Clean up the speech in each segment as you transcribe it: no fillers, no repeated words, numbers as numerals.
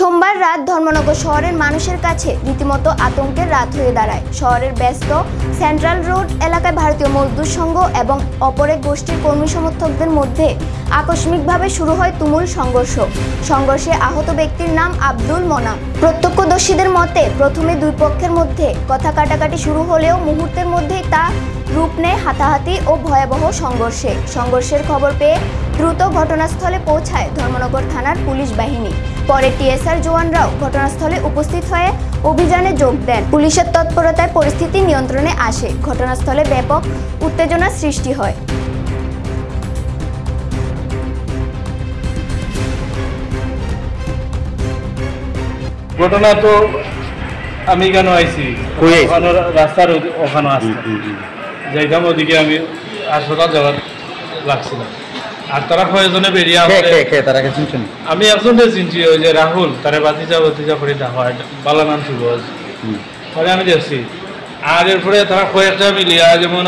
সোমবার রাত ধর্মনগর শহরের মানুষের কাছে রীতিমতো আতঙ্কের রাত হয়ে দাঁড়ায়। শহরের ব্যস্ত সেন্ট্রাল রোড এলাকায় ভারতীয় মজদুর সংঘ এবং অপর এক গোষ্ঠীর কর্মী সমর্থকদের মধ্যে আকস্মিকভাবে শুরু হয় তুমুল সংঘর্ষে আহত ব্যক্তির নাম আব্দুল মোনাম। প্রত্যক্ষদর্শীদের মতে প্রথমে দুই পক্ষের মধ্যে কথা কাটাকাটি শুরু হলেও মুহূর্তের মধ্যেই তা রূপ নেয় হাতাহাতি ও ভয়াবহ সংঘর্ষের খবর পেয়ে দ্রুত ঘটনাস্থলে পৌঁছায় ধর্মনগর থানার পুলিশ বাহিনী। পরে টিএসআর জওয়ানরাও ঘটনাস্থলে উপস্থিত হয়ে অভিযানে যোগ দেন। পুলিশের তৎপরতায় পরিস্থিতি নিয়ন্ত্রণে আসে। ঘটনাস্থলে ব্যাপক উত্তেজনার সৃষ্টি হয়। ঘটনা তো আমি কেন আইছি রাস্তার ওখানে আসতাম, যাইতাম ওদিকে আমি হাসপাতাল যাওয়ার লাগছিলাম। আর তারা কয়েকজনে বেরিয়ে আমি একজনকে চিনছি, ওই যে রাহুল, তারা বাতিজা করে দেখা বালা নাম ছিল, পরে আমি দেখছি। আর এরপরে তারা কয়েকটা মিলিয়া, যেমন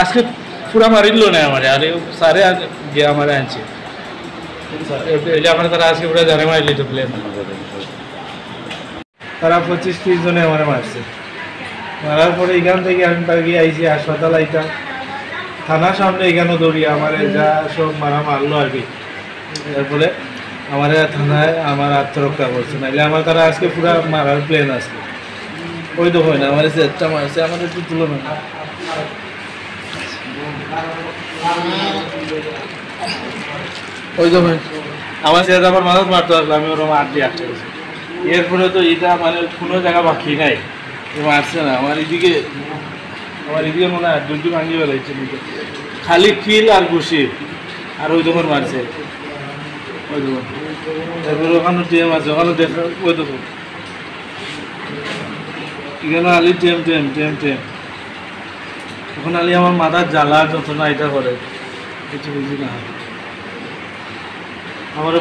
আজকে পুরা মারিল না আমার, আর স্যারে গিয়ে আমার আনছে আমার, তারা আজকে পুরা জানে মারিলি তো প্লেন। তারা 25-30 জনে আমার মারছে। মারার পরে এখান থেকে আমি তাকে আইছি হাসপাতাল আইতাম, থানার সামনে এখানে দৌড়িয়ে আমার যা সব মারলো আর কি। তারপরে আমার থানায় আমার আত্মরক্ষা করছে, নাইলে আমার তারা আজকে পুরা মারার প্লেন আসছে। ওই তো হয় না, আমার একটা মারছে, আমার একটু তুলো না। ওই তো হয় আমার সে আমার মাথায় মারতে আসলো, আমি ওরকম আট দিয়ে আটকে গেছি। এরপরে তো এটা মানে কোনো জায়গা বাকি নাই, মারছে না। আমার এদিকে মনে হয় দুটি ভাঙিয়ে বেলাইছে, খালি কিল আর ঘুষি, আর ওই দোকান মারছে। ওই দোকান তারপরে ওখানে টিএম আছে, ওখানে দেখা ওই দোকান এখানে আলি টেম ওখানে আলি আমার মাথার জ্বালা যন্ত্রণা এটা করে, কিছু বুঝি না আমার।